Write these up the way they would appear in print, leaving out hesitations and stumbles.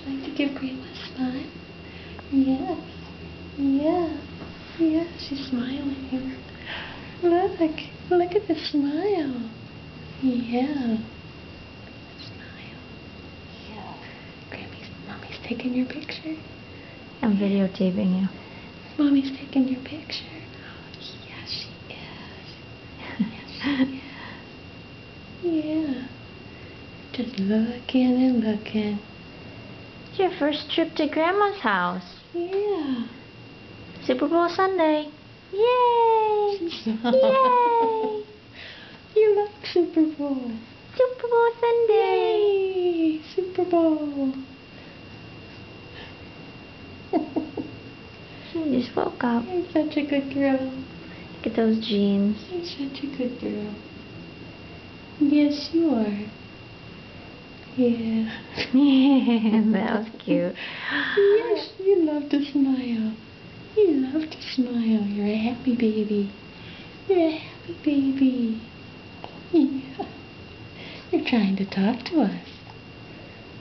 like to give Grandma a smile? Yeah. Yeah. Yeah, she's smiling. Look at the smile. Yeah. Smile. Yeah. Mommy's taking your picture. I'm videotaping you. Mommy's taking your picture. Yes, she is. Yes, she is. Yeah. Just looking and looking. It's your first trip to Grandma's house. Yeah. Super Bowl Sunday. Yay! Yay! You love Super Bowl. Super Bowl Sunday. Yay! Super Bowl. She just woke up. You're such a good girl. Look at those jeans. You're such a good girl. Yes, you are. Yeah. That was cute. Yes, you love to smile. You love to smile. You're a happy baby. You're a happy baby. Yeah. You're trying to talk to us.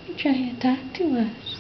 You're trying to talk to us.